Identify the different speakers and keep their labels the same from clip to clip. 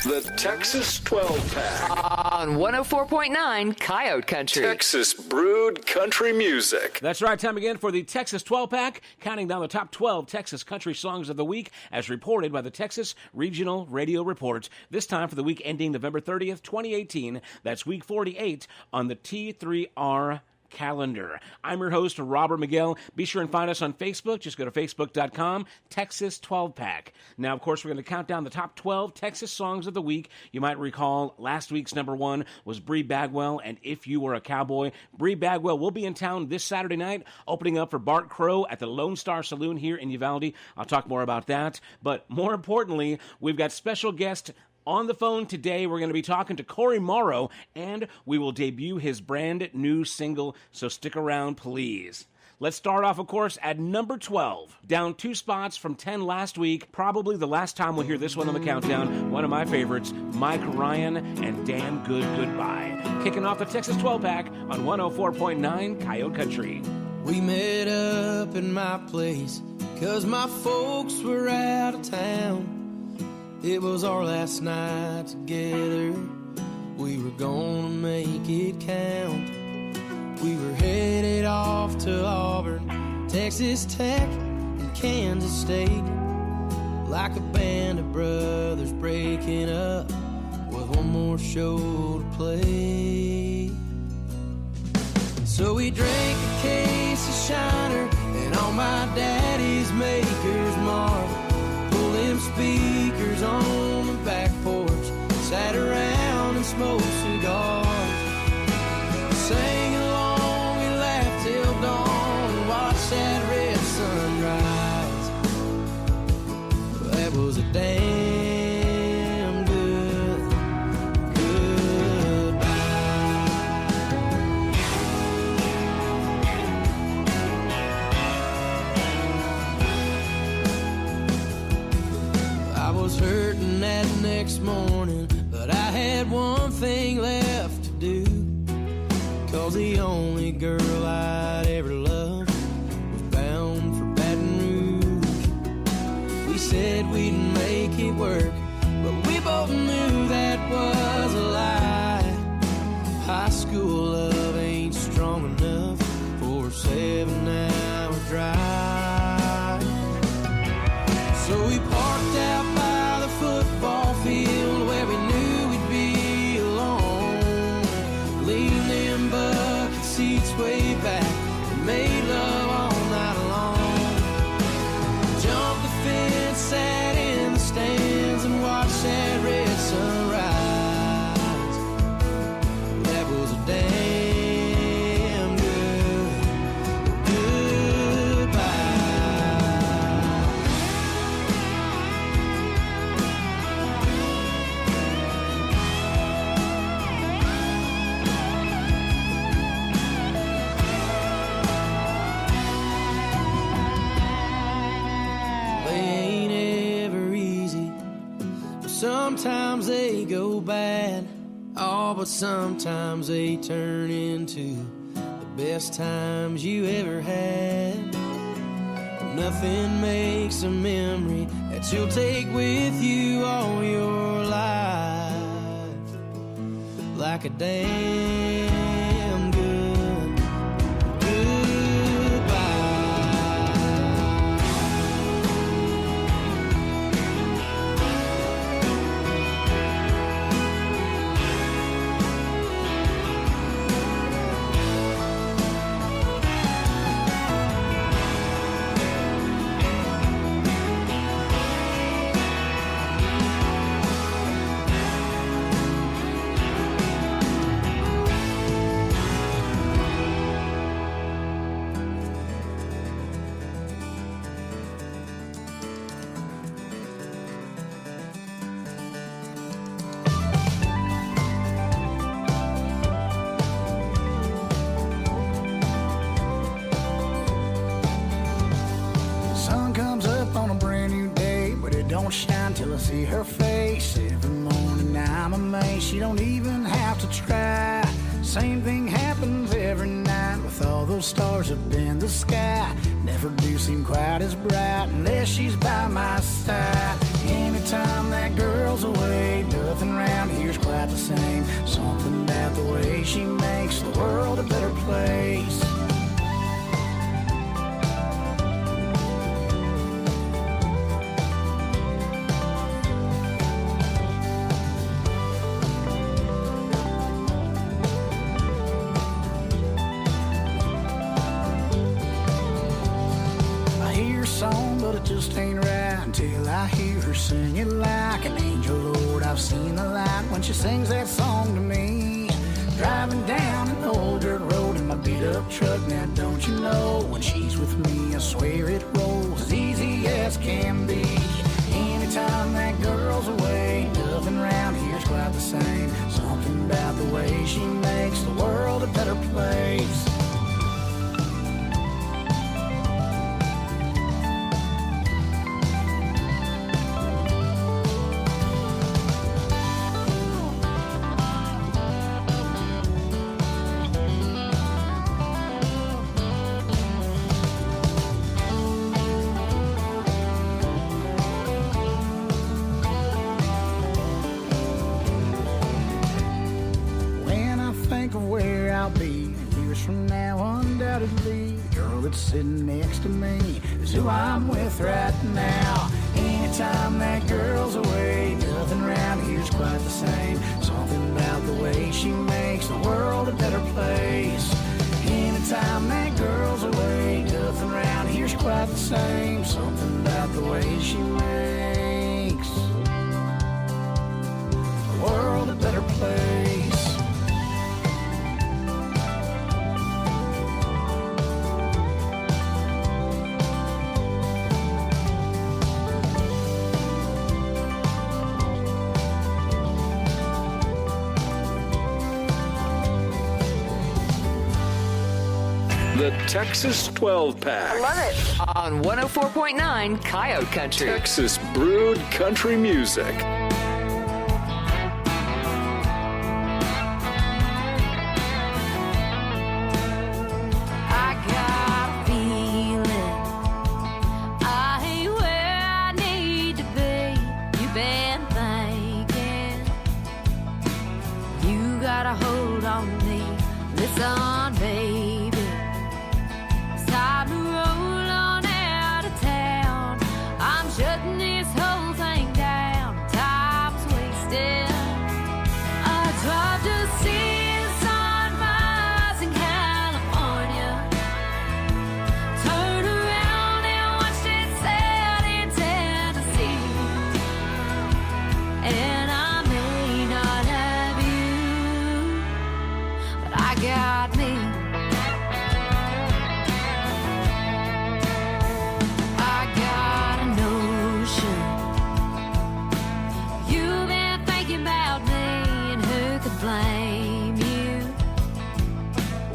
Speaker 1: The Texas 12-pack.
Speaker 2: On 104.9 Coyote Country.
Speaker 1: Texas brewed country music.
Speaker 3: That's right, time again for the Texas 12-pack, counting down the top 12 Texas country songs of the week as reported by the Texas Regional Radio Report. This time for the week ending November 30th, 2018. That's week 48 on the T3R calendar. I'm your host, Robert Miguel. Be sure and find us on Facebook. Just go to facebook.com, Texas 12-pack. Now, of course, we're going to count down the top 12 Texas songs of the week. You might recall last week's number one was Bree Bagwell, and If You Were a Cowboy. Bree Bagwell will be in town this Saturday night, opening up for Bart Crow at the Lone Star Saloon here in Uvalde. I'll talk more about that. But more importantly, we've got special guest on the phone today. We're going to be talking to Cory Morrow, and we will debut his brand new single, so stick around, please. Let's start off, of course, at number 12. Down 2 spots from 10 last week. Probably the last time we'll hear this one on the countdown. One of my favorites, Mike Ryan and Damn Good Goodbye. Kicking off the Texas 12-pack on 104.9 Coyote Country.
Speaker 4: We met up in my place 'cause my folks were out of town. It was our last night together. We were gonna make it count. We were headed off to Auburn, Texas Tech, and Kansas State. Like a band of brothers breaking up with one more show to play. So we drank a case of Shiner and all my daddy's Maker's Mark. Pull them speakers on the back porch, sat around and smoked cigars. Sang along and laughed till dawn and watched that red sunrise. That was a damn good goodbye. I was hurting that next morning, but I had one thing left to do. 'Cause the only girl I'd ever loved was bound for Baton Rouge. We said we'd make it work, but we both knew that was a lie. High school love ain't strong enough for a 7-hour drive. So we parked out by the football field where we knew we'd be alone. Leaned them bucket seats way back and made love all night long. Jumped the fence, sat in the stands and watched that red sunrise. That was a damn good goodbye. Sometimes they go bad, oh, but sometimes they turn into the best times you ever had. Nothing makes a memory that you'll take with you all your life like a damn good goodbye.
Speaker 5: Don't shine till I see her face. Every morning I'm amazed she don't even have to try. Same thing happens every night with all those stars up in the sky. Never do seem quite as bright unless she's by my side. Anytime that girl's away, nothing just ain't right until I hear her sing it like an angel. Lord, I've seen the light when she sings that song to me. Driving down an old dirt road in my beat-up truck. Now don't you know, when she's with me, I swear it rolls as easy as can be. Anytime that girl's away, nothing around here's quite the same. Something about the way she makes the world a better place. From now, undoubtedly, the girl that's sitting next to me is who I'm with right now. Anytime that girl's away, nothing around here's quite the same. Something about the way she makes the world a better place. Anytime that girl's away, nothing around here's quite the same. Something about the way she makes the world a better place.
Speaker 1: The Texas 12-pack.
Speaker 2: Love it. On 104.9 Coyote Country.
Speaker 1: Texas brewed country music.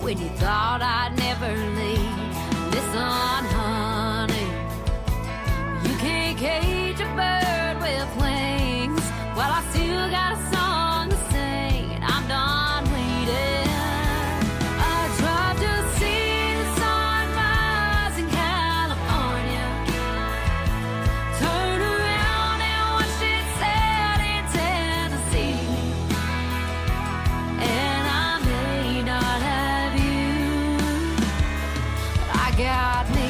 Speaker 6: When you thought I'd never leave, listen, honey, you can't cage a bird with wings. Well, I still got a song to sing, and I'm done waiting. I drive to see the sunrise in California, turn around and watch it set in Tennessee, and I may not have you, but I got me.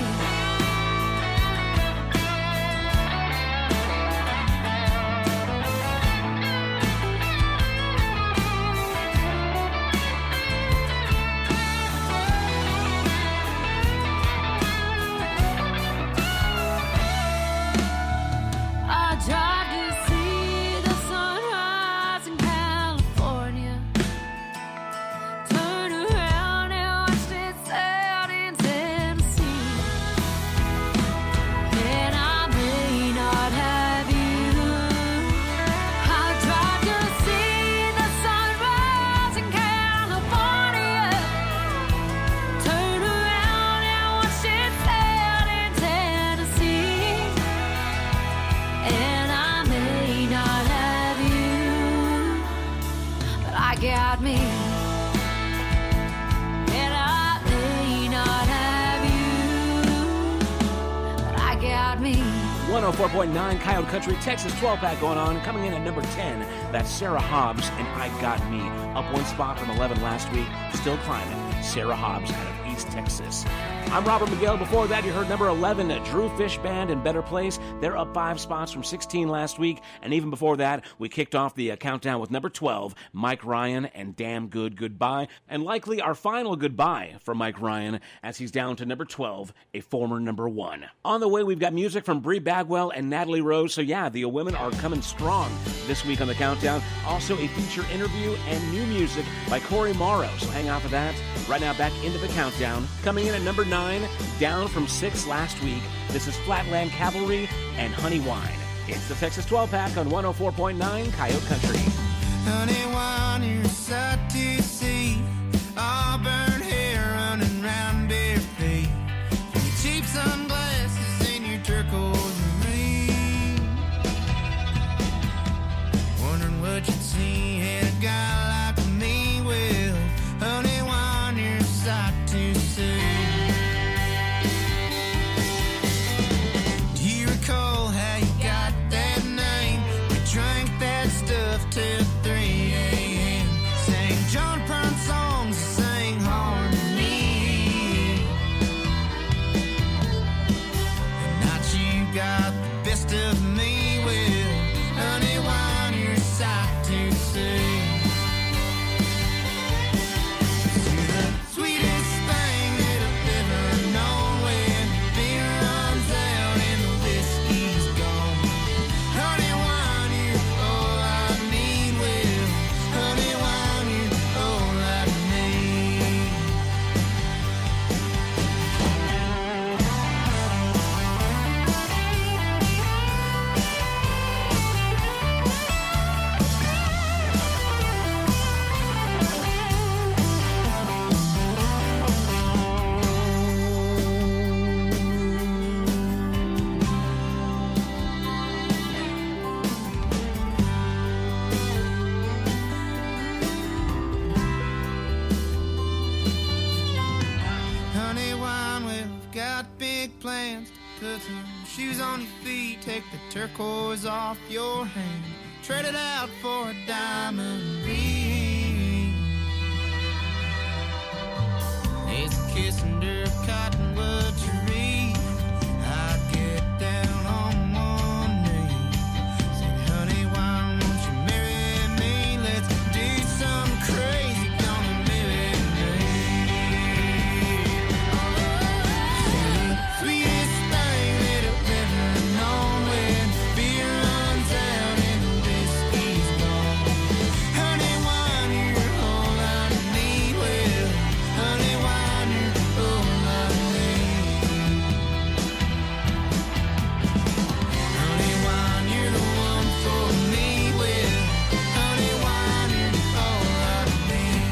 Speaker 6: I tried to see the sunrise in California, turn around and watched it set in Tennessee, and I may not have you. I tried to see the sunrise in California, turn around and watched it set in Tennessee, and I may not have you, but I got me. And I may not have you, but I got me.
Speaker 3: 104.9 Coyote Country, Texas 12-pack going on. Coming in at number 10, that's Sarah Hobbs and I Got Me. Up one spot from 11 last week, still climbing. Sarah Hobbs out of East Texas. I'm Robert Miguel. Before that, you heard number 11, Drew Fish Band in Better Place. They're up 5 spots from 16 last week. And even before that, we kicked off the countdown with number 12, Mike Ryan and Damn Good Goodbye. And likely our final goodbye for Mike Ryan, as he's down to number 12, a former number 1. On the way, we've got music from Bree Bagwell and Natalie Rose. So yeah, the women are coming strong this week on the countdown. Also a feature interview and new music by Cory Morrow. So hang out for that. Right now, back into the countdown. Coming in at number 9, down from 6 last week. This is Flatland Cavalry and Honey Wine. It's the Texas 12-pack on 104.9 Coyote Country.
Speaker 4: Honey wine, you're a sight to see. Auburn hair running round bare feet. Your cheap sunglasses and your turquoise ring. Wondering what you'd see in a guy like me. Well, honey wine, you're a sight to see. Do you recall how you got that name? We drank that stuff till 3 a.m. Sang John Prine songs, sang harmony. And not you got the best of me. Well, honey wine, you're a sight to see. You're the sweetest thing that I've ever known. When the beer runs out and the whiskey's gone, honey wine, you're all I need. Well, honey wine, you're all I need. Honey wine, we've got big plans to put some shoes on your feet. Take the turquoise off your hand, trade it out for a diamond ring. It's a kiss under a cottonwood tree. I'd get down on one knee. Said, honey wine, won't you marry me? Let's do something crazy, gonna marry me. Sweetest thing that I've ever known. When beer runs out and the whiskey's gone, honey wine, you're all I need. Well, honey wine, you're all I need. Honey wine, you're the one for me. Well, honey wine, you're all I need.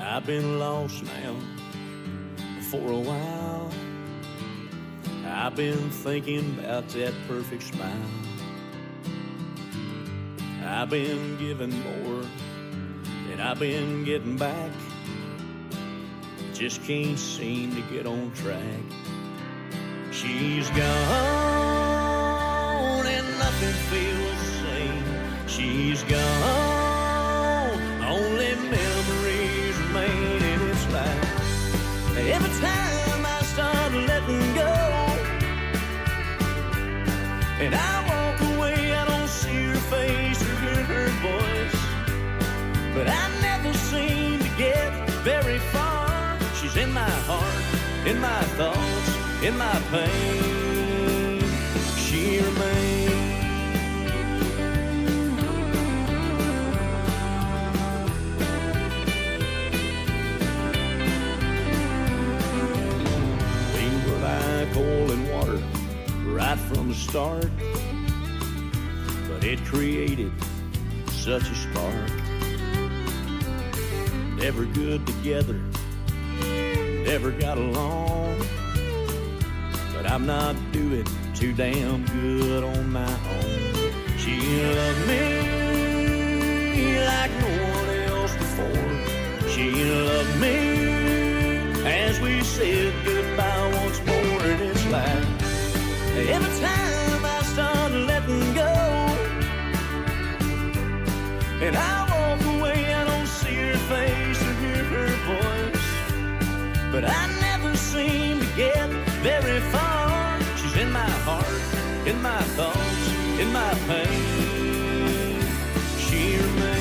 Speaker 7: I've been lost now for a while. I've been thinking about that perfect smile. I've been giving more than I've been getting back. Just can't seem to get on track. She's gone and nothing feels the same. She's gone, only memories remain, and it's like every time I start letting go and I walk away, I don't see her face or hear her voice, but I never seem to get very far. She's in my heart, in my thoughts, in my pain. She remains. We were like oil and water right from the start, but it created such a spark. Never good together, never got along, but I'm not doing too damn good on my own. She loved me like no one else before. She loved me as we said goodbye once more. And it's like every time I start letting go and I walk away, I don't see her face or hear her voice, but I never seem to get very far. She's in my heart, in my thoughts, in my pain. She remains.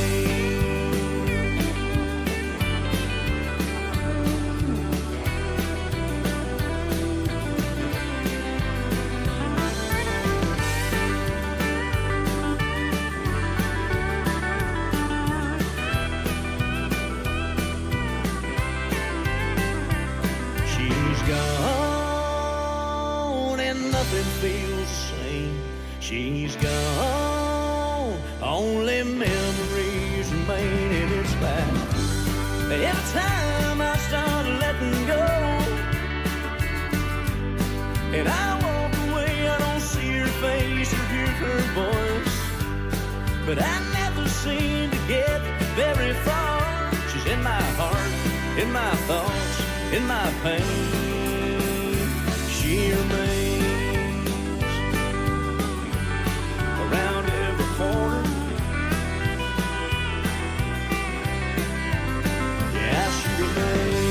Speaker 7: Nothing feels the same. She's gone. Only memories remain, and it's like every time I start letting go and I walk away, I don't see her face or hear her voice, but I never seem to get very far. She's in my heart, in my thoughts, in my pain. She remains. Around every corner, yeah, she remains.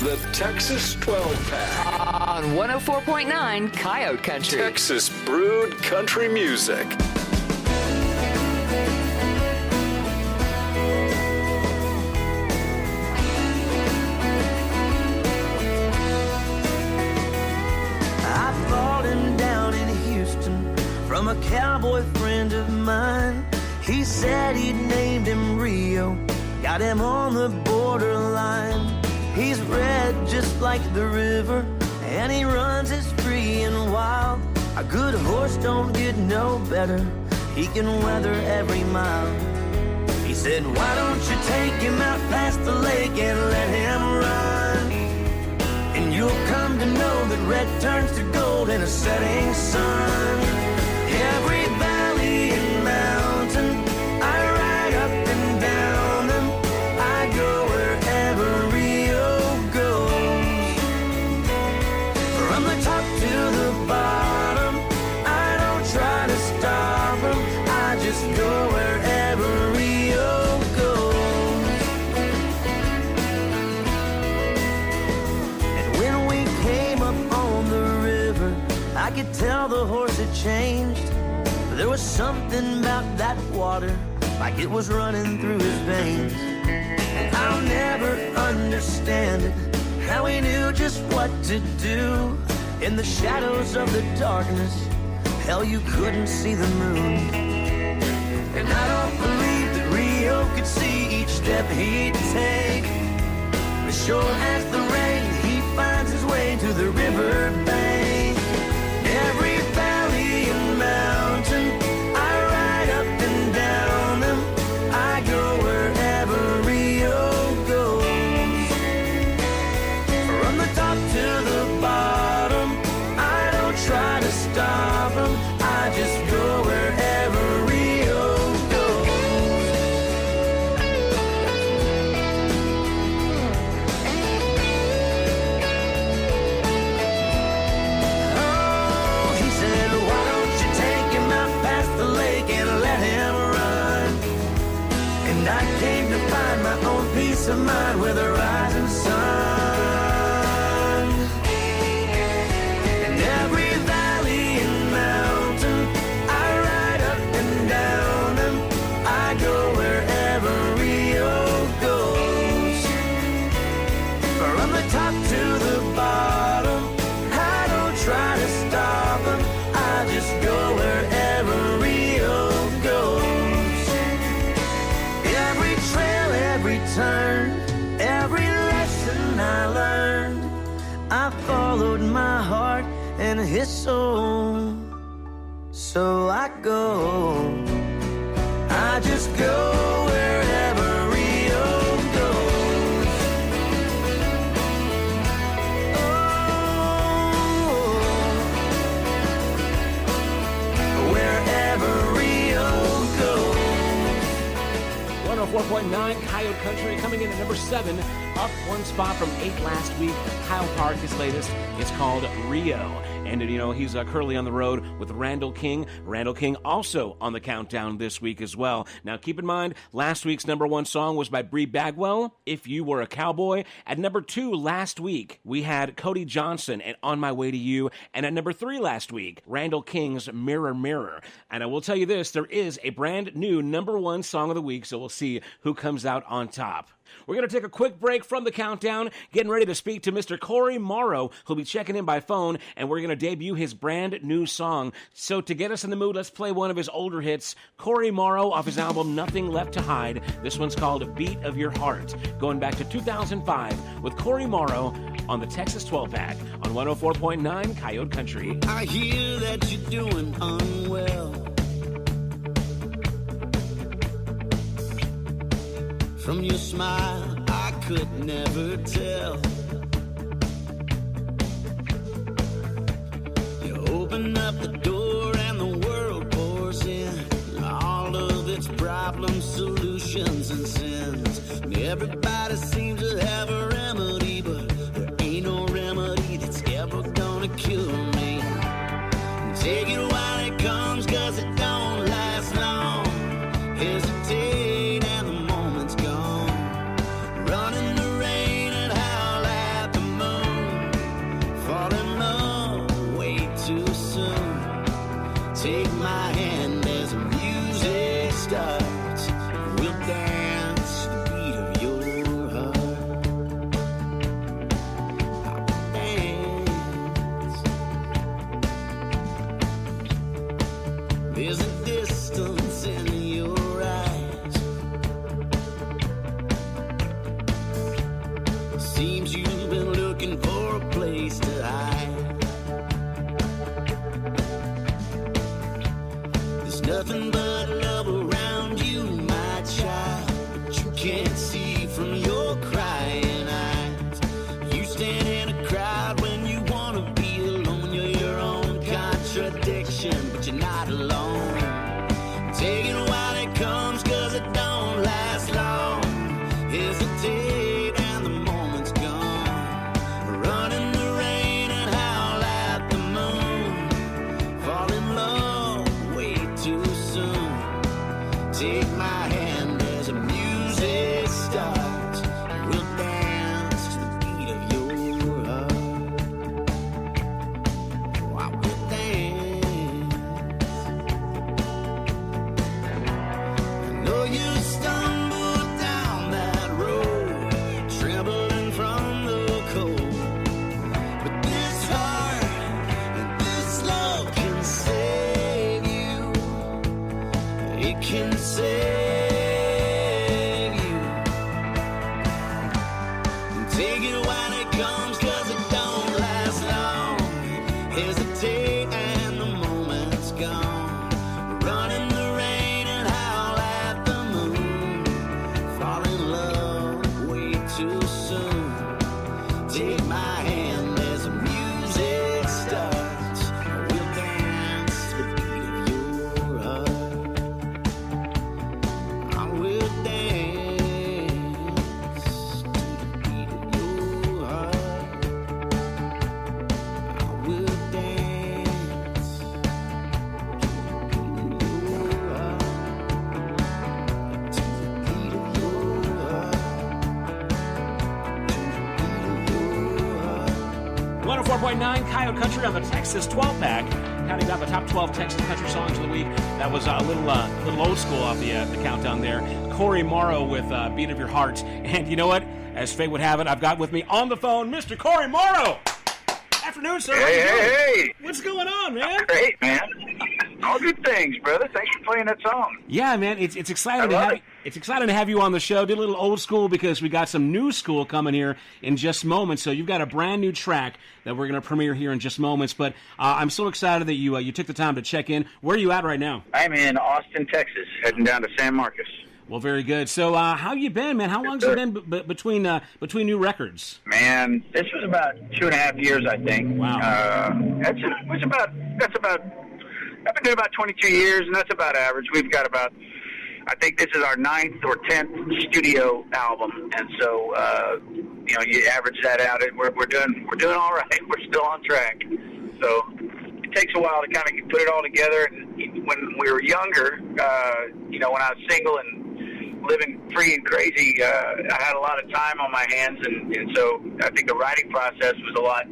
Speaker 1: The Texas 12-pack.
Speaker 2: On 104.9 Coyote Country.
Speaker 1: Texas Brewed Country Music.
Speaker 4: From a cowboy friend of mine, he said he'd named him Rio, got him on the borderline. He's red just like the river, and he runs as free and wild. A good horse don't get no better, he can weather every mile. He said, why don't you take him out past the lake and let him run, and you'll come to know that red turns to gold in a setting sun. Every valley and mountain, I ride up and down them. I go wherever Rio goes. From the top to the bottom, I don't try to stop him. I just go wherever Rio goes. And when we came up on the river, I could tell the horse had changed. There was something about that water, like it was running through his veins. And I'll never understand it, how he knew just what to do. In the shadows of the darkness, hell, you couldn't see the moon. And I don't believe that Rio could see each step he'd take. But sure as the rain, he finds his way to the river bank. Every valley and mountain, I ride up and down them. I go wherever Rio goes. From the top to the bottom, I don't try to stop him. I just go wherever Rio goes. Oh, he said, why don't you take him out past the lake and let him run? And I came to find my own peace of mind with a rising sun. And every valley and mountain, I ride up and down them. I go wherever Rio goes. From the top to the bottom, I don't try to stop him. I just go wherever Rio goes. Every trail, every turn, every lesson I learned, I followed my heart and his soul. So I go, I just go wherever
Speaker 3: 104.9 Coyote Country coming in at number 7, up one spot from 8 last week. Kyle Park, his latest, is called Rio. And, he's currently on the road with Randall King. Randall King also on the countdown this week as well. Now, keep in mind, last week's number 1 song was by Bree Bagwell, If You Were a Cowboy. At number 2 last week, we had Cody Johnson and On My Way to You. And at number 3 last week, Randall King's Mirror Mirror. And I will tell you this, there is a brand new number 1 song of the week, so we'll see who comes out on top. We're going to take a quick break from the countdown, getting ready to speak to Mr. Cory Morrow, who'll be checking in by phone, and we're going to debut his brand new song. So to get us in the mood, let's play one of his older hits, Cory Morrow off his album Nothing Left to Hide. This one's called Beat of Your Heart, going back to 2005 with Cory Morrow on the Texas 12-pack on 104.9 Coyote Country.
Speaker 4: I hear that you're doing unwell. From your smile, I could never tell. You open up the door and the world pours in. All of its problems, solutions, and sins. And everybody seems to have a remedy, but there ain't no remedy that's ever gonna cure me. And take it while it comes, 'cause it don't last long. Hesitate and the moment's gone. Run in the rain and howl at the moon. Fall in love way too soon. Take my hand as the music starts. We'll dance the beat of your heart. I will dance. There's a distance in your eyes. Seems you've been looking for a place to hide. There's nothing but love around you, my child, but you can't see from your crying eyes. You stand in a crowd when you want to be alone. You're your own contradiction, but you're not alone. Take it while it comes, 'cause it don't last long. Hesitate and the moment's gone. Run in the rain and howl at the moon. Fall in love way too soon. Take my hand as the music starts. We'll dance to the beat of your heart. Oh, I will dance. I know you stumbled down that road, trembling from the cold. But this heart and this love can save you. It can save you. And take it while it comes, 'cause it don't last long. Hesitate and the moment's gone. Run in the rain and howl at the moon. Fall in love way too soon. Take my hand as the music starts. We'll dance to the beat of your heart. I will dance to the beat of your heart. I will dance to the beat of your heart. To the beat of your heart. To the beat of your heart.
Speaker 3: 104.9 Coyote Country on the Texas 12-pack, counting down the top 12 Texas country songs of the week. That was a little old school off the countdown there. Cory Morrow with Beat of Your Heart. And you know what? As fate would have it, I've got with me on the phone Mr. Cory Morrow. Afternoon, sir. How you doing?
Speaker 8: Hey.
Speaker 3: What's going on, man?
Speaker 8: Great, man. All good things, brother. Thanks for playing that song.
Speaker 3: Yeah, man, it's exciting to
Speaker 8: I love
Speaker 3: have
Speaker 8: it.
Speaker 3: it's exciting to have you on the show. Did a little old school because we got some new school coming here in just moments. So you've got a brand new track that we're going to premiere here in just moments. But I'm so excited that you took the time to check in. Where are you at right now?
Speaker 8: I'm in Austin, Texas, heading down to San Marcos.
Speaker 3: Well, very good. So how you been, man? How long's it been between new records?
Speaker 8: Man, this was about 2.5 years, I think.
Speaker 3: Wow.
Speaker 8: I've been doing about 22 years, and that's about average. We've got about I think this is our 9th or 10th studio album, and so you average that out, and we're doing all right. We're still on track. So it takes a while to kind of put it all together. And when we were younger, when I was single and living free and crazy, I had a lot of time on my hands, and so I think the writing process was a lot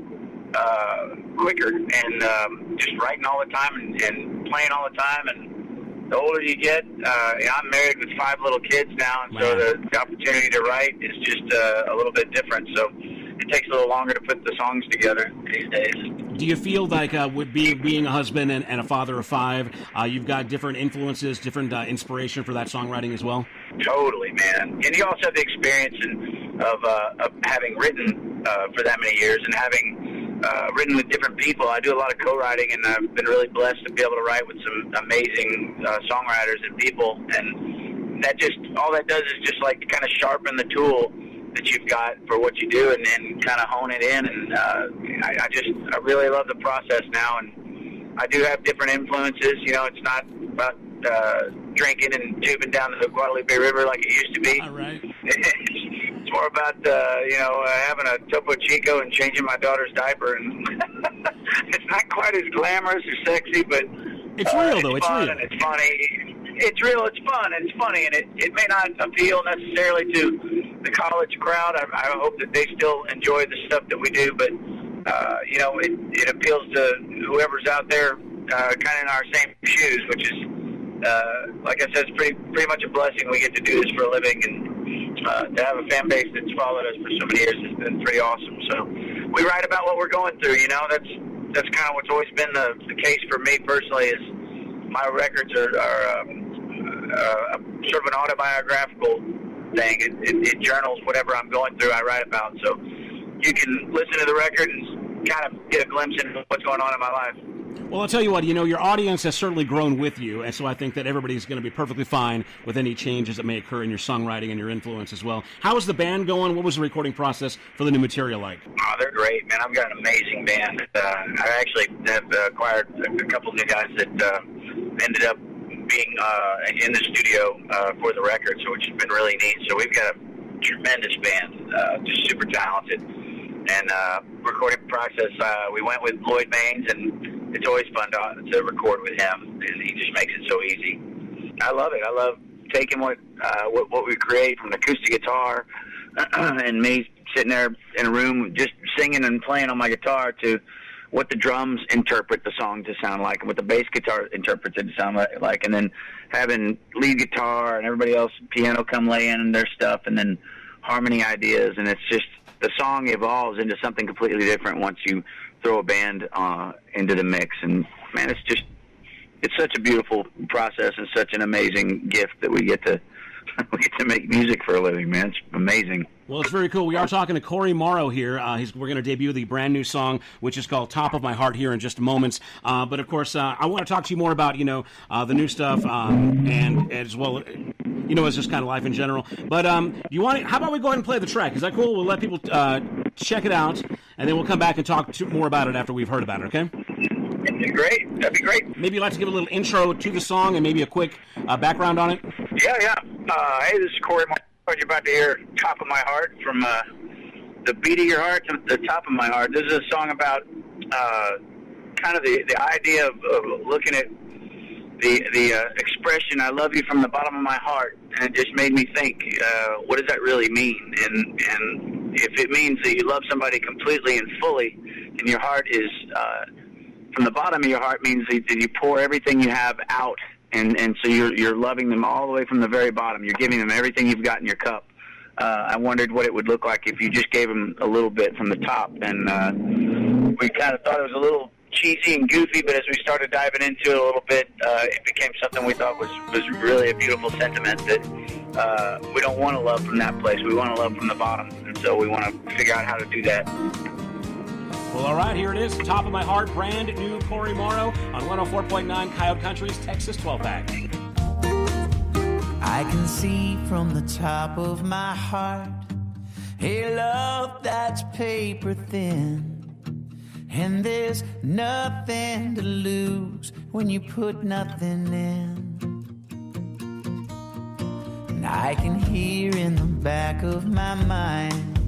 Speaker 8: quicker, and just writing all the time and playing all the time. And the older you get, I'm married with 5 little kids now, and so the opportunity to write is just a little bit different. So it takes a little longer to put the songs together these days.
Speaker 3: Do you feel like with being a husband and a father of 5, you've got different influences, different inspiration for that songwriting as well?
Speaker 8: Totally, man. And you also have the experience of having written for that many years and having written with different people. I do a lot of co-writing, and I've been really blessed to be able to write with some amazing songwriters and people. And that all that does is just like kind of sharpen the tool that you've got for what you do, and then kind of hone it in. And I really love the process now. And I do have different influences. It's not about drinking and tubing down the Guadalupe River like it used to be.
Speaker 3: All right.
Speaker 8: It's more about, having a Topo Chico and changing my daughter's diaper. And it's not quite as glamorous or sexy, but
Speaker 3: it's real, though.
Speaker 8: It's
Speaker 3: It's
Speaker 8: fun
Speaker 3: real.
Speaker 8: and it's funny. It's real, it's fun, and it's funny, and it may not appeal necessarily to the college crowd. I hope that they still enjoy the stuff that we do, but, it appeals to whoever's out there kind of in our same shoes, which is, like I said, it's pretty much a blessing. We get to do this for a living, and to have a fan base that's followed us for so many years has been pretty awesome. So we write about what we're going through, That's kind of what's always been the case for me personally, is my records are sort of an autobiographical thing. It journals whatever I'm going through, I write about. So you can listen to the record and kind of get a glimpse into what's going on in my life.
Speaker 3: Well, I'll tell you what, your audience has certainly grown with you, and so I think that everybody's going to be perfectly fine with any changes that may occur in your songwriting and your influence as well. How is the band going? What was the recording process for the new material like?
Speaker 8: Oh, they're great, man. I've got an amazing band. I actually have acquired a couple new guys that ended up being in the studio for the record, which has been really neat. So we've got a tremendous band, just super talented. And recording process, we went with Lloyd Baines, and it's always fun to record with him, and he just makes it so easy. I love it. I love taking what we create from the acoustic guitar and me sitting there in a room just singing and playing on my guitar to what the drums interpret the song to sound like and what the bass guitar interprets it to sound like, and then having lead guitar and everybody else piano come lay in their stuff, and then harmony ideas, and it's just the song evolves into something completely different once you throw a band into the mix. And man, it's such a beautiful process and such an amazing gift that we get to make music for a living, man. It's amazing.
Speaker 3: Well, it's very cool. We are talking to Cory Morrow here. We're going to debut the brand new song, which is called Top of My Heart, here in just moments. But, of course, I want to talk to you more about, the new stuff and as well, it's just kind of life in general. But how about we go ahead and play the track? Is that cool? We'll let people check it out, and then we'll come back and talk more about it after we've heard about it, okay?
Speaker 8: Great. That'd be great.
Speaker 3: Maybe you'd like to give a little intro to the song and maybe a quick background on it?
Speaker 8: Yeah. Hey, this is Cory Morrow. You're about to hear Top of My Heart, from the beat of your heart to the top of my heart. This is a song about kind of the idea of looking at the expression, I love you from the bottom of my heart, and it just made me think, what does that really mean? And if it means that you love somebody completely and fully, and your heart is, from the bottom of your heart, means that you pour everything you have out, and so you're loving them all the way from the very bottom. You're giving them everything you've got in your cup. I wondered what it would look like if you just gave them a little bit from the top, and we kind of thought it was a little cheesy and goofy, but as we started diving into it a little bit, it became something we thought was really a beautiful sentiment, that we don't want to love from that place. We want to love from the bottom, and so we want to figure out how to do that.
Speaker 3: Well, all right, here it is, Top of My Heart, brand new Cory Morrow on 104.9 Coyote Country's Texas 12-pack.
Speaker 4: I can see from the top of my heart a love that's paper thin, and there's nothing to lose when you put nothing in. I can hear in the back of my mind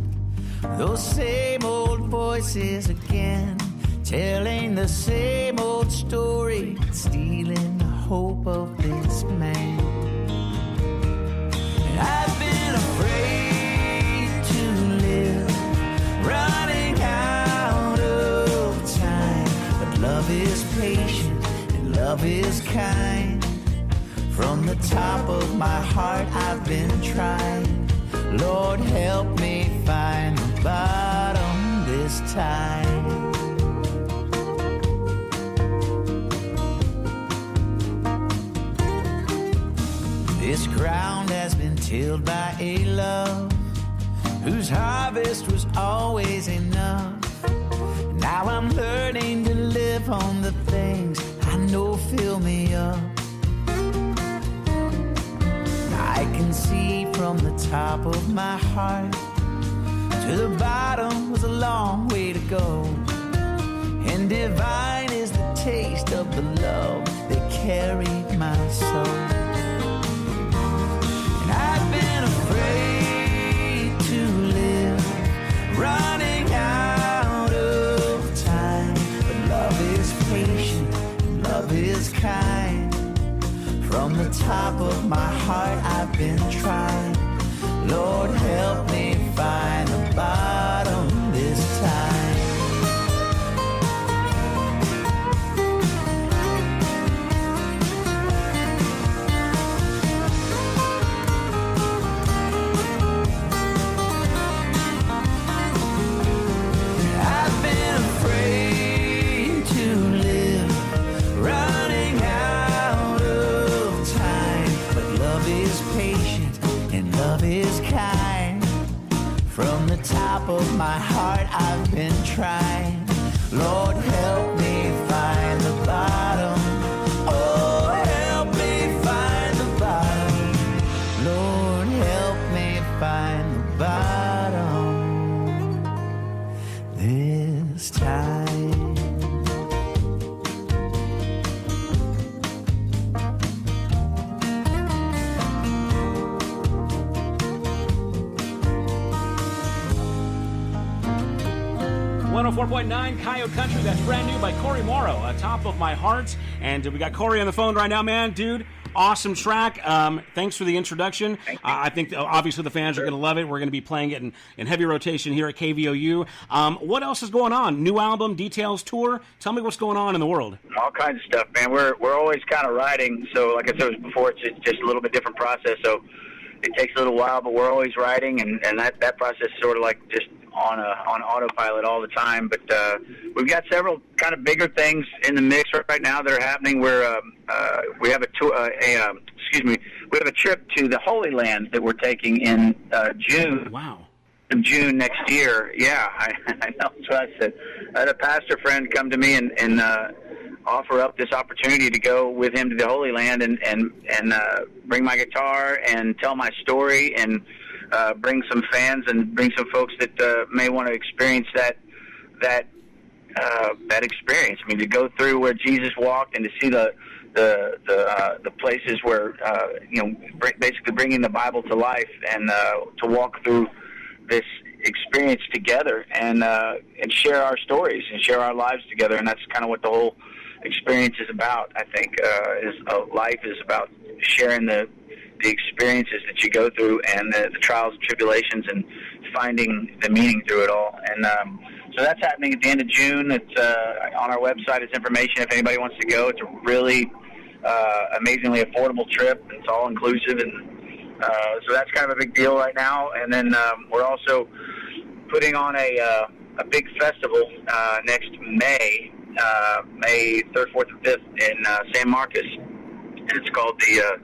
Speaker 4: those same old voices again, telling the same old story, stealing the hope of this man. And I've been afraid to live, running out of time. But love is patient and love is kind. From the top of my heart I've been trying. Lord, help me find the bottom this time. This ground has been tilled by a love whose harvest was always enough. Now I'm learning to live on the things I know fill me up. I can see from the top of my heart to the bottom was a long way to go. And divine is the taste of the love that carried my soul. And I've been afraid to live, running out of time. But love is patient, love is kind. From the top of my heart I've been trying. Lord, help me find the bottom this time. I've been afraid to live, running out of time. But love is patient and love is kind. From the top of my heart I've been trying. Lord, help me find the bottom. Oh, help me find the bottom. Lord, help me find the bottom this time.
Speaker 3: .9 Coyote Country, that's brand new by Cory Morrow, Top of My Heart. And we got Cory on the phone right now, man. Dude, awesome track. Thanks for the introduction. I think obviously the fans are going to love it. We're going to be playing it in heavy rotation here at KVOU. What else is going on? New album, details, tour? Tell me what's going on in the world.
Speaker 8: All kinds of stuff, man. We're always kind of writing. So like I said before, it's just a little bit different process. So it takes a little while, but we're always writing, and that process is sort of like just on autopilot all the time. But we've got several kind of bigger things in the mix right now that are happening. We have a tour, we have a trip to the Holy Land that we're taking in June.
Speaker 3: Wow.
Speaker 8: June next year. Yeah, I know. That's what I said. I had a pastor friend come to me and offer up this opportunity to go with him to the Holy Land and bring my guitar and tell my story and bring some fans and bring some folks that may want to experience that experience. I mean, to go through where Jesus walked and to see the places where basically bringing the Bible to life and to walk through this experience together and share our stories and share our lives together. And that's kind of what the whole experience is about. I think life is about sharing the experiences that you go through and the trials and tribulations and finding the meaning through it all. And so that's happening at the end of June. It's on our website. It's information if anybody wants to go. It's a really amazingly affordable trip. It's all inclusive, and so that's kind of a big deal right now. And then we're also putting on a big festival next May 3rd, 4th, and 5th in San Marcos. And it's called the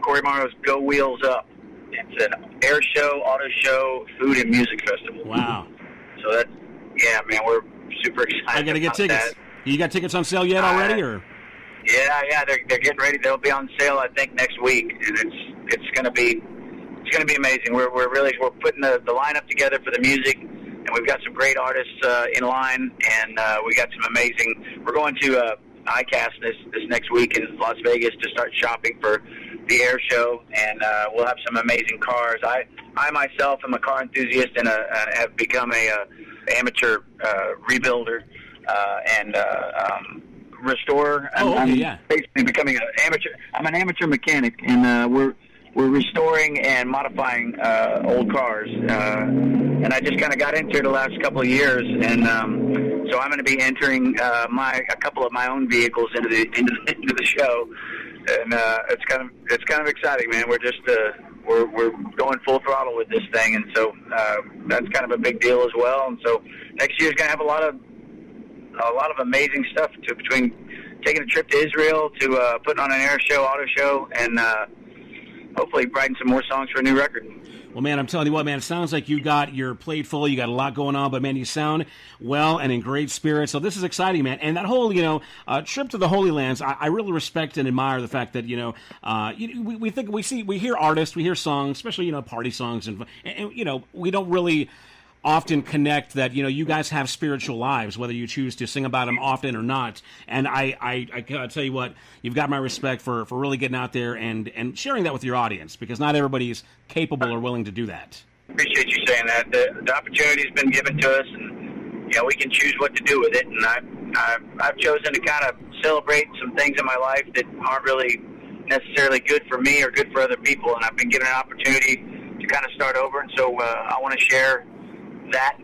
Speaker 8: Cory Morrow's Go Wheels Up. It's an air show, auto show, food, and music festival.
Speaker 3: Wow.
Speaker 8: So that's, yeah, man, we're super excited.
Speaker 3: I got to get tickets.
Speaker 8: That.
Speaker 3: You got tickets on sale yet already, or?
Speaker 8: Yeah, they're getting ready. They'll be on sale, I think, next week, and it's going to be amazing. We're putting the lineup together for the music, and we've got some great artists in line, and we got some amazing. We're going to ICAST this next week in Las Vegas to start shopping for the air show, and we'll have some amazing cars. I myself am a car enthusiast and have become a amateur rebuilder and restorer. I'm basically becoming an amateur. I'm an amateur mechanic, and we're restoring and modifying old cars. And I just kind of got into it the last couple of years, and so I'm going to be entering a couple of my own vehicles into the show, and it's kind of exciting, man. We're just we're going full throttle with this thing, and so that's kind of a big deal as well. And so next year's going to have a lot of amazing stuff, between taking a trip to Israel to putting on an air show, auto show, and hopefully writing some more songs for a new record.
Speaker 3: Well, man, I'm telling you what, man, it sounds like you got your plate full. You got a lot going on, but, man, you sound well and in great spirits. So this is exciting, man. And that whole, trip to the Holy Lands, I really respect and admire the fact that, we hear artists, we hear songs, especially, party songs, and we don't really often connect that, you guys have spiritual lives, whether you choose to sing about them often or not. And I gotta tell you what, you've got my respect for really getting out there and sharing that with your audience, because not everybody's capable or willing to do that.
Speaker 8: Appreciate you saying that. The opportunity's been given to us, and we can choose what to do with it. And I've chosen to kind of celebrate some things in my life that aren't really necessarily good for me or good for other people, and I've been given an opportunity to kind of start over. And so I want to share that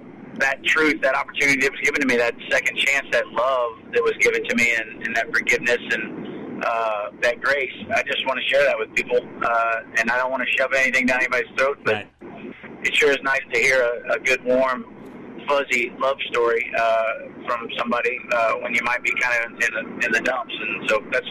Speaker 8: truth, that opportunity that was given to me, that second chance, that love that was given to me, and that forgiveness and that grace. I just want to share that with people, and I don't want to shove anything down anybody's throat, but it sure is nice to hear a good, warm, fuzzy love story from somebody when you might be kind of in the dumps. And so that's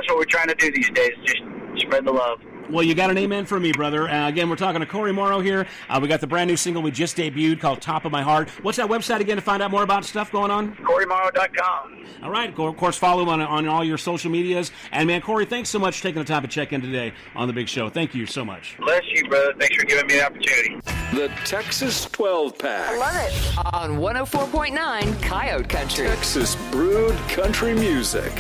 Speaker 8: what we're trying to do these days, just spread the love.
Speaker 3: Well, you got an amen from me, brother. Again, we're talking to Cory Morrow here. We got the brand new single we just debuted called Top of My Heart. What's that website again to find out more about stuff going on?
Speaker 8: CoryMorrow.com.
Speaker 3: All right. Of course, follow him on all your social medias. And, man, Cory, thanks so much for taking the time to check in today on The Big Show. Thank you so much.
Speaker 8: Bless you, brother. Thanks for giving me the opportunity.
Speaker 1: The Texas 12-pack.
Speaker 2: I love it. On 104.9 Coyote Country.
Speaker 1: Texas Brewed Country Music.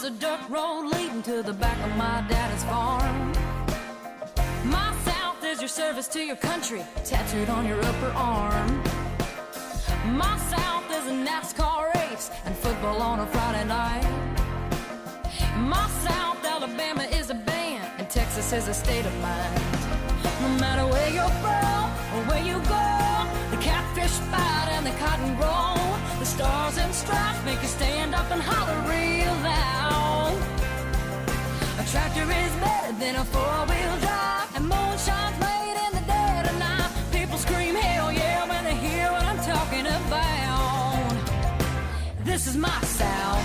Speaker 6: A dirt road leading to the back of my daddy's farm. My South is your service to your country, tattooed on your upper arm. My South is a NASCAR race and football on a Friday night. My South, Alabama is a band and Texas is a state of mind. No matter where you're from or where you go, the catfish fight and the cotton grow. The stars and stripes make you stand up and holler real loud. A tractor is better than a four-wheel drive, and moonshine's made in the dead of night. People scream hell yeah when they hear what I'm talking about. This is my South.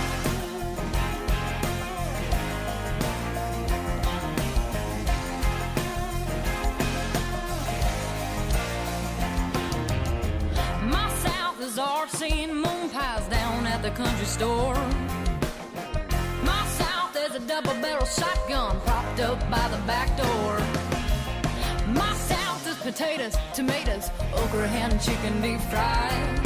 Speaker 6: Is art seeing moon pies down at the country store. My South is a double-barrel shotgun propped up by the back door. My South is potatoes, tomatoes, okra, hen, chicken, deep fried.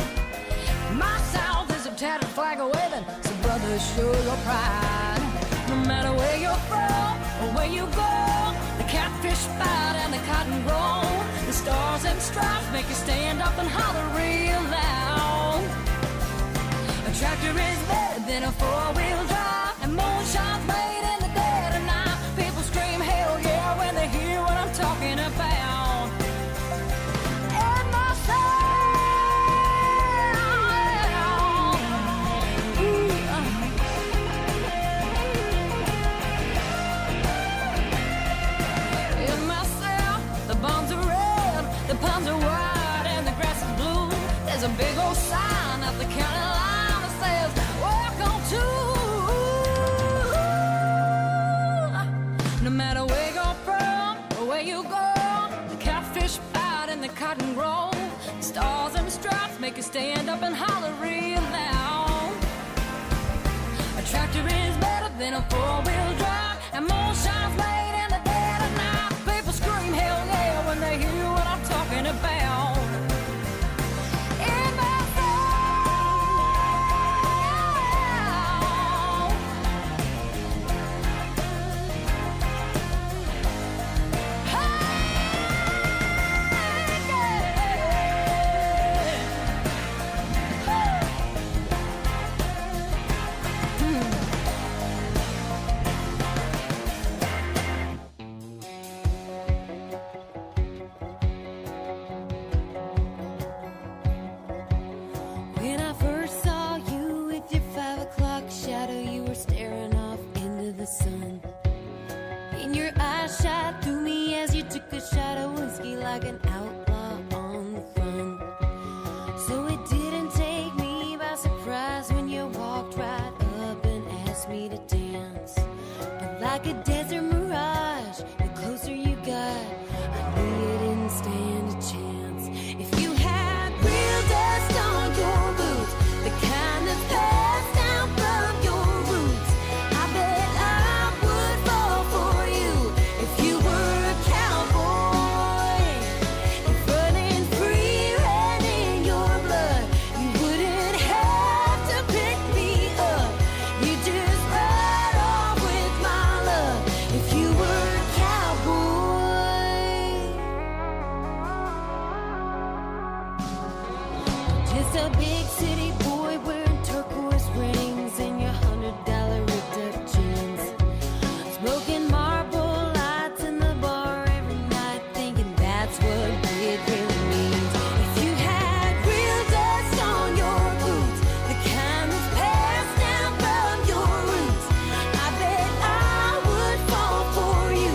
Speaker 6: My South is a tattered flag waving, so brothers, show your pride. No matter where you're from or where you go, the catfish fight and the cotton grow. The stars and stripes make you stand up and holler real loud. A tractor is better than a four-wheel drive, and moonshine's made in the dead of night. People scream hell yeah when they hear what I'm talking about. And my in my South, the bombs are red, the palms are wide, and the grass is blue. There's a big old sign up the county line that says, welcome to. No matter where you're from or where you go, the catfish fight and the cotton grow. The stars and the stripes make you stand up and holler real loud. A tractor is better than a four-wheel drive, and moonshine's made in the dead of night. People scream hell like a desert mirage. The closer you got, I knew you didn't stand a chance. If you had real dust on your boots, the kind that's passed down from your roots, I bet I would fall for you if you were a cowboy. If running free ran in your blood, you wouldn't have to pick me up. You just ride off with my love if you were a cowboy. Just a big city boy wearing turquoise rings and your $100 ripped up jeans, smoking Marlboro lights in the bar every night, thinking that's what it really means. If you had real dust on your boots, the kind that's passed down from your roots, I bet I would fall for you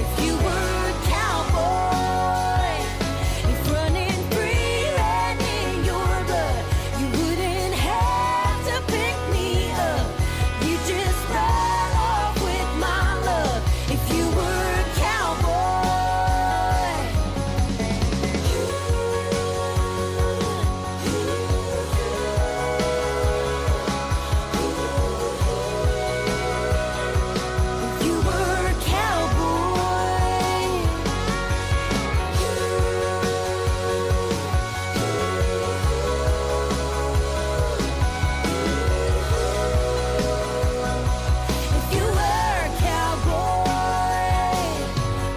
Speaker 6: if you were a cowboy. If running free ran in your blood, you wouldn't have to pick me up. You just ride off with my love if you were a cowboy. If you were a If you were a cowboy,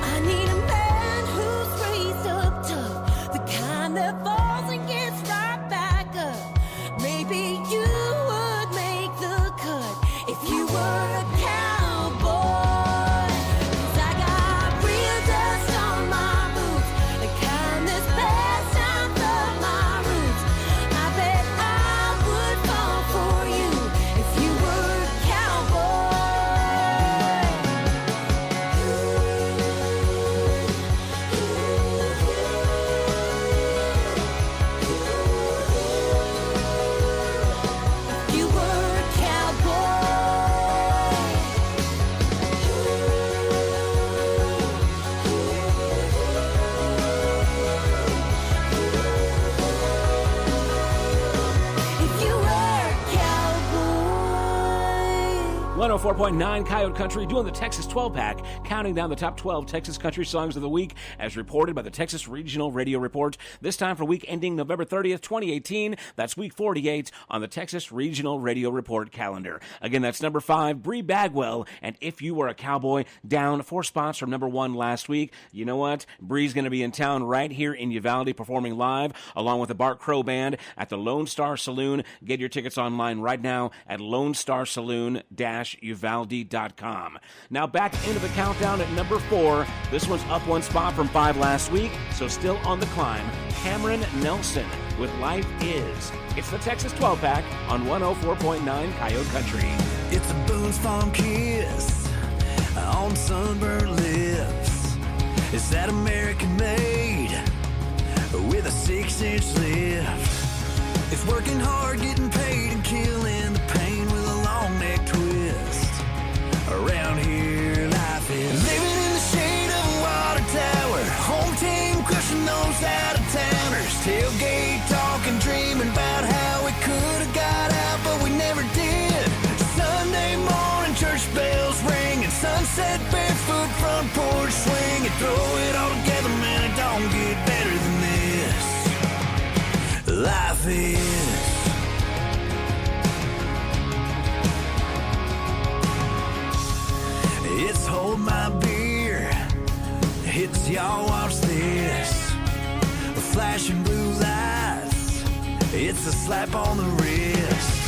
Speaker 6: I need a man who's raised up tough, the kind that falls and gets right back up. Maybe you would make the cut if you were a cowboy. 'Cause I got real dust on my boots, the kind that's passed down from my roots. I bet I would fall for you if you were a cowboy. If you were a cowboy. If you were a cowboy.
Speaker 3: 104.9 Coyote Country doing the Texas 12-pack, counting down the top 12 Texas country songs of the week as reported by the Texas Regional Radio Report. This time for week ending November 30th, 2018. That's week 48 on the Texas Regional Radio Report calendar. Again, that's number 5, Bree Bagwell, and If You Were a Cowboy, down 4 spots from number 1 last week. You know what? Bree's going to be in town right here in Uvalde performing live along with the Bart Crow Band at the Lone Star Saloon. Get your tickets online right now at lonestar-saloon-uvalde.com. Now back into the countdown at number 4. This one's up 1 spot from 5 last week, so still on the climb. Cameron Nelson with Life Is. It's the Texas 12-pack on 104.9 Coyote Country.
Speaker 4: It's a Boone's Farm kiss on sunburned lips. It's that American made with a 6-inch lift. It's working hard, getting paid, and killing the pain with a long neck twist. Around here, life is living in the shade of a water tower. Home team crushing those out-of-towners. Tailgate talking, dreaming about how we could have got out, but we never did. Sunday morning, church bells ringing, sunset, barefoot, front porch swinging. Throw it all together, man, it don't get better than this. Life is. It's hold my beer. It's y'all watch this. Flashing blue lights. It's a slap on the wrist.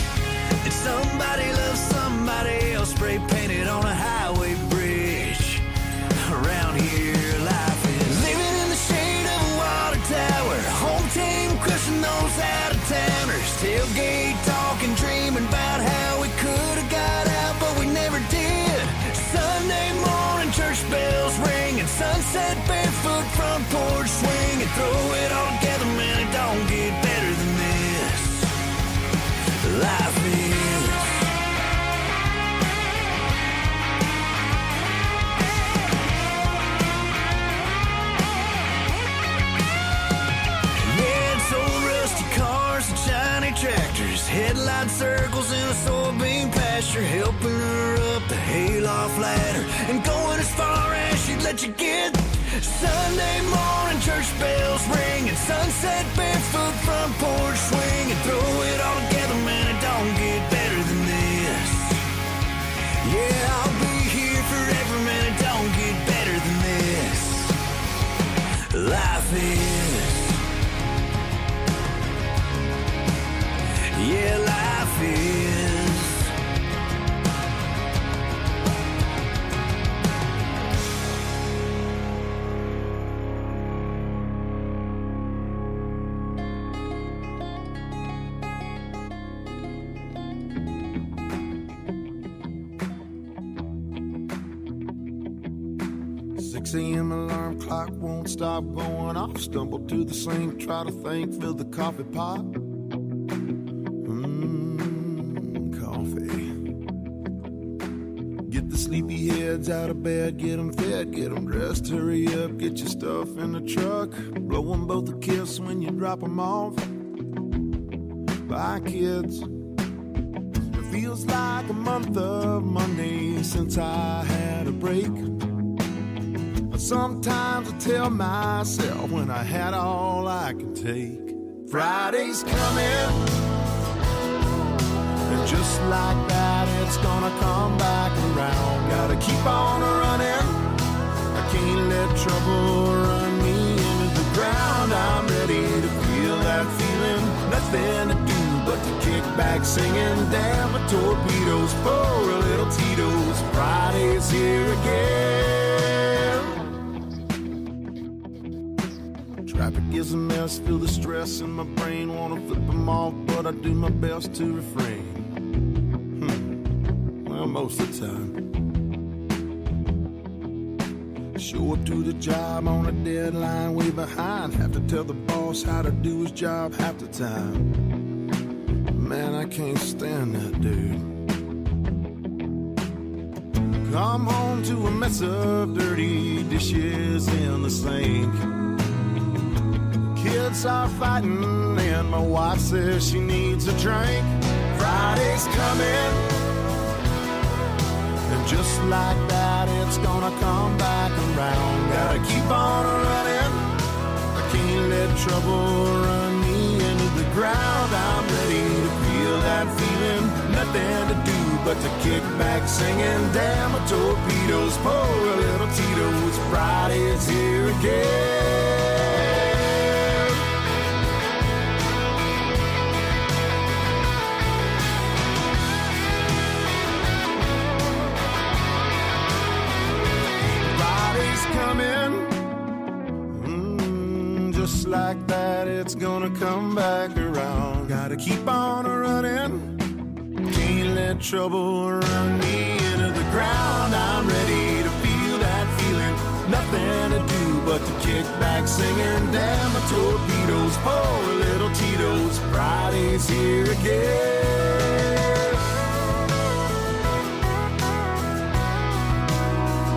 Speaker 4: And somebody loves somebody else. Spray painted on a highway bridge. Around here, life is living in the shade of a water tower. Home team crushing those out-of-towners. Tailgate talking, dreaming about how we could have got out, but we never did. Sunday morning, church bells ringing, sunset, barefoot, front porch swinging. Throw it all together, man, it don't get better than this. Life is. running circles in a soybean pasture, helping her up the hayloft ladder, and going as far as she'd let you get. Sunday morning, church bells ring, and sunset barefoot front porch swing, and throw it all together, man, it don't get better than this. Yeah, I'll be here forever, man, it don't get better than this. Life is. Yeah, life is.
Speaker 9: A.m. alarm clock won't stop going off. Stumble to the sink, try to think, fill the coffee pot. Coffee. Get the sleepy heads out of bed, get them fed, get them dressed, hurry up, get your stuff in the truck. Blow them both a kiss when you drop them off. Bye, kids. It feels like a month of Monday since I had a break. Sometimes I tell myself when I had all I can take. Friday's coming, and just like that it's gonna come back around. Gotta keep on running, I can't let trouble run me into the ground. I'm ready to feel that feeling, nothing to do but to kick back singing. Damn my torpedoes, pour a little Tito's. Friday's here again. Traffic is a mess, feel the stress in my brain. Wanna flip them off, but I do my best to refrain. Well, most of the time. Show up to the job on a deadline, way behind. Have to tell the boss how to do his job half the time. Man, I can't stand that dude. Come home to a mess of dirty dishes in the sink. Kids are fighting and my wife says she needs a drink. Friday's coming, and just like that it's gonna come back around. Gotta keep on running, I can't let trouble run me into the ground. I'm ready to feel that feeling, nothing to do but to kick back singing. Damn my torpedoes, pour a little Tito's. Friday's here again. Just like that, it's gonna come back around. Gotta keep on running, can't let trouble run me into the ground. I'm ready to feel that feeling, nothing to do but to kick back singing. Damn my torpedoes, pour a little Tito's. Friday's here again.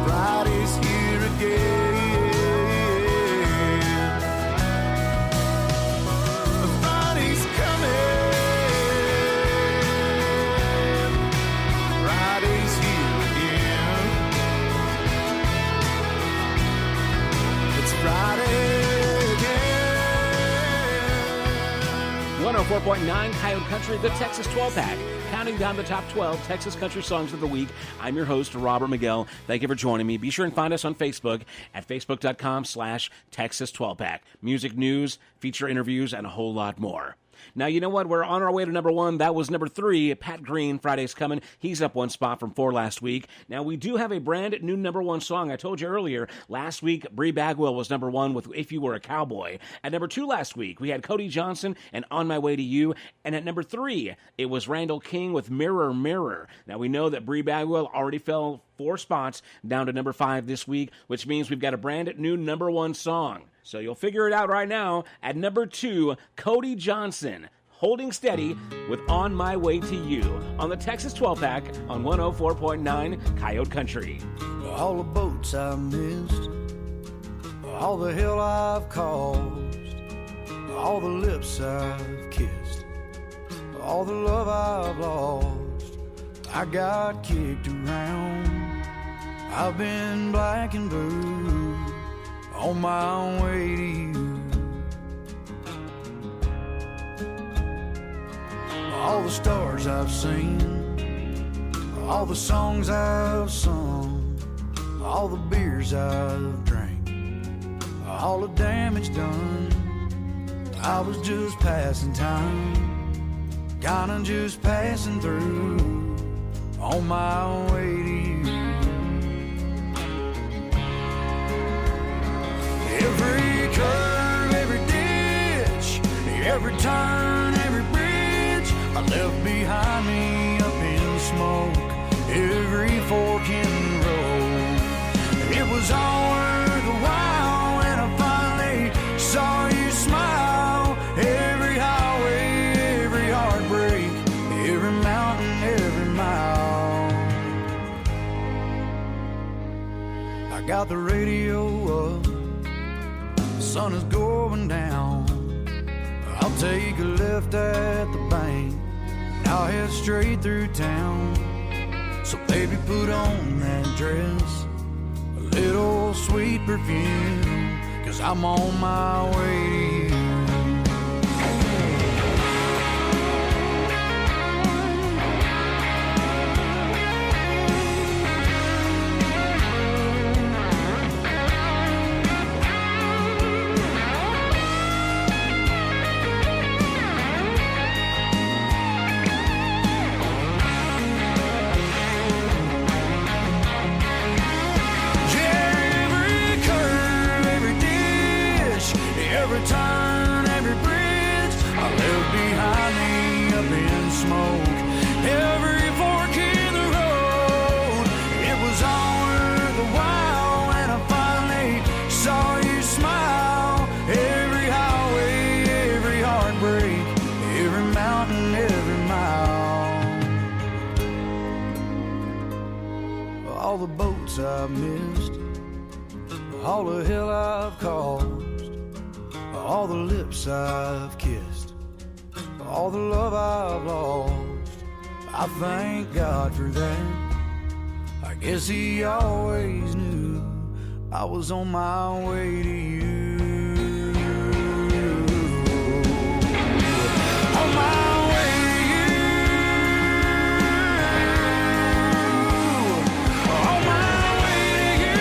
Speaker 9: Friday's here again. Friday again.
Speaker 3: 104.9 Coyote Country, the Texas 12-pack. Counting down the top 12 Texas country songs of the week. I'm your host, Robert Miguel. Thank you for joining me. Be sure and find us on Facebook at facebook.com/Texas 12-pack. Music news, feature interviews, and a whole lot more. Now, you know what? We're on our way to number one. That was number 3, Pat Green, Friday's Coming. He's up one spot from 4 last week. Now, we do have a brand new number one song. I told you earlier, last week, Bree Bagwell was number 1 with If You Were a Cowboy. At number 2 last week, we had Cody Johnson and On My Way to You. And at number 3, it was Randall King with Mirror, Mirror. Now, we know that Bree Bagwell already fell 4 spots down to number 5 this week, which means we've got a brand new number 1 song. So you'll figure it out right now. At number 2, Cody Johnson, Holding Steady with On My Way to You on the Texas 12-pack on 104.9 Coyote Country.
Speaker 4: All the boats I missed, all the hell I've caused, all the lips I've kissed,
Speaker 5: all the love I've lost. I got kicked around. I've been black and blue on my way to you. All the stars I've seen, all the songs I've sung, all the beers I've drank, all the damage done. I was just passing time, kinda just passing through on my way to you. Every curve, every ditch, every turn, every bridge I left behind me up in smoke. Every fork in the road, it was all worth the while when I finally saw you smile. Every highway, every heartbreak, every mountain, every mile. I got the radio up, the sun is going down. I'll take a left at the bank, and I'll head straight through town. So baby, put on that dress, a little sweet perfume, 'cause I'm on my way to you. Every turn, every bridge I left behind me up in smoke. Every fork in the road, it was all worth the while when I finally saw you smile. Every highway, every heartbreak, every mountain, every mile. All the boats I've missed, all the hell I've caused, all the lips I've kissed, all the love I've lost. I thank God for that. I guess He always knew I was on my way to you. On my way to you. On my way to you.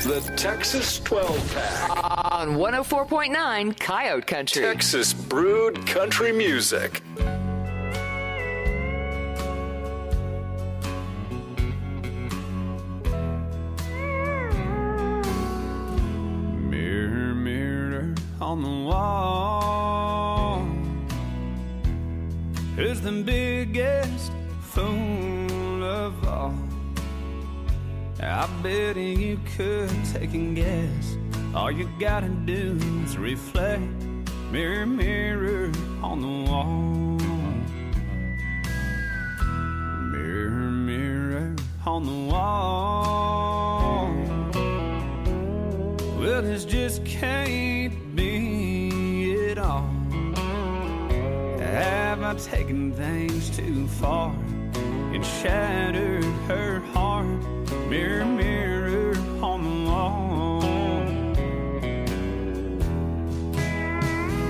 Speaker 1: The Texas 12-pack.
Speaker 2: On 104.9 Coyote Country.
Speaker 1: Texas brewed country music.
Speaker 4: Mirror, mirror on the wall, who's the biggest fool of all? I bet you could take a guess. All you gotta do is reflect. Mirror, mirror on the wall. Mirror, mirror on the wall. Well, this just can't be it all. Have I taken things too far and shattered her heart? Mirror, mirror on the wall.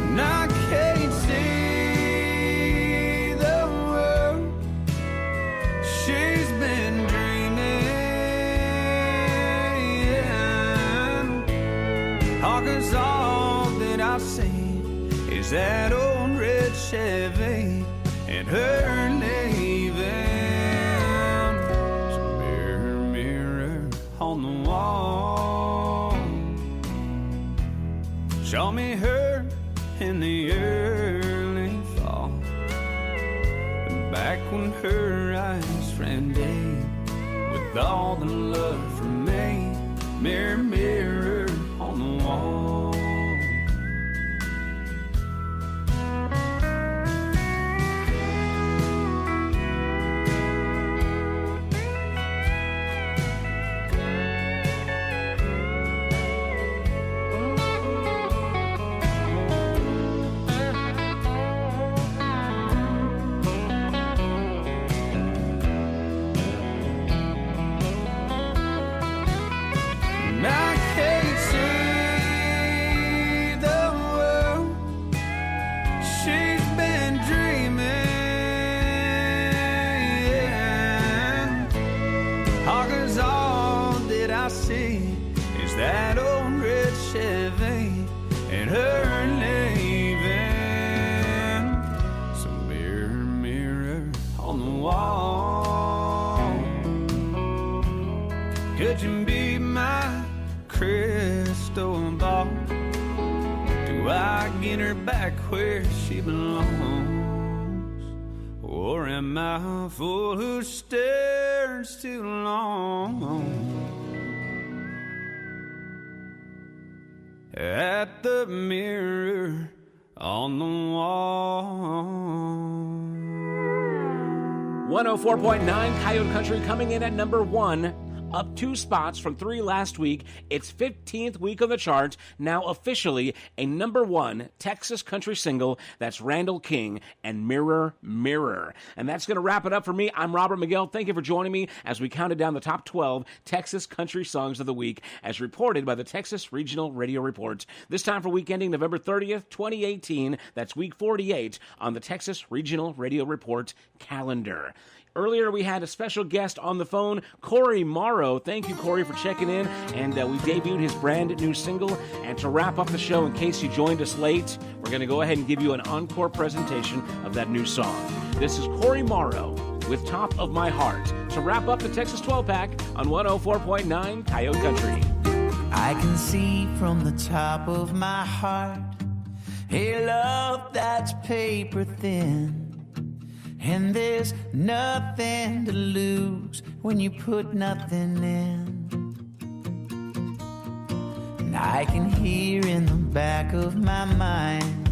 Speaker 4: And I can't see the world she's been dreaming. All 'cause all that I see is that old red Chevy and her leaving. On the wall, show me her in the early fall, back when her eyes ran deep with all the love from me. Mirror, mirror on the wall. getting her back where she belongs? Or am I a fool who stares too long at the mirror on the wall?
Speaker 3: 104.9 Coyote Country coming in at number 1, up 2 spots from 3 last week. Its 15th week on the chart, now officially a number 1 Texas country single. That's Randall King and Mirror, Mirror. And that's going to wrap it up for me. I'm Robert Miguel. Thank you for joining me as we counted down the top 12 Texas country songs of the week, as reported by the Texas Regional Radio Report. This time for week ending November 30th, 2018. That's week 48 on the Texas Regional Radio Report calendar. Earlier, we had a special guest on the phone, Cory Morrow. Thank you, Cory, for checking in. And we debuted his brand new single. And to wrap up the show, in case you joined us late, we're going to go ahead and give you an encore presentation of that new song. This is Cory Morrow with Top of My Heart to wrap up the Texas 12-pack on 104.9 Coyote Country.
Speaker 4: I can see from the top of my heart a love that's paper thin. And there's nothing to lose when you put nothing in. And I can hear in the back of my mind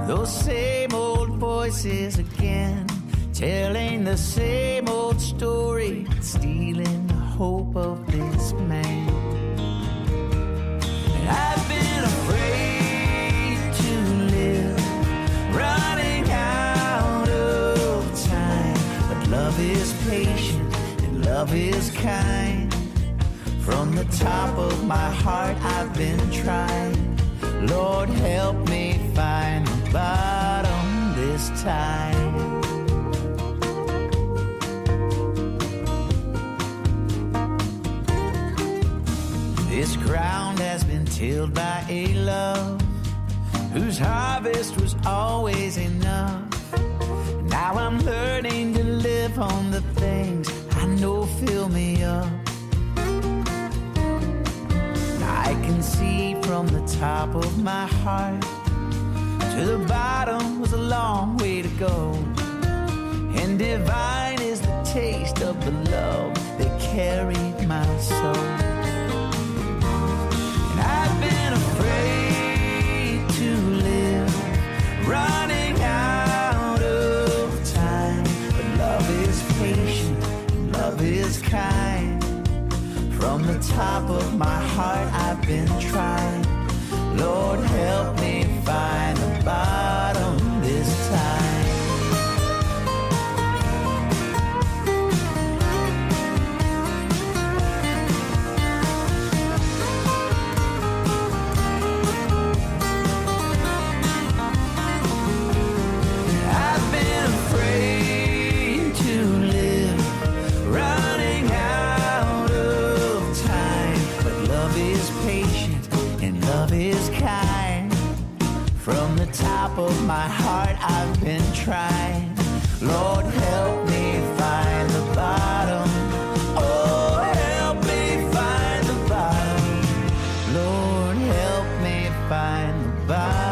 Speaker 4: those same old voices again, telling the same old story, stealing the hope of this man. And I've been afraid to live, running out. Love is patient and love is kind. From the top of my heart I've been trying. Lord, help me find the bottom this time. This ground has been tilled by a love whose harvest was always enough. Now I'm learning to live on the things I know fill me up. I can see from the top of my heart to the bottom was a long way to go. And divine is the taste of the love that carried my soul. And I've been afraid to live, running out. Love is kind. From the top of my heart I've been trying. Lord, help me find the bottom this time. I've been afraid to live, running out of time. But love is patient and love is kind. From the top of my heart I've been trying. Lord, help me find the bottom. Oh, help me find the bottom. Lord, help me find the bottom.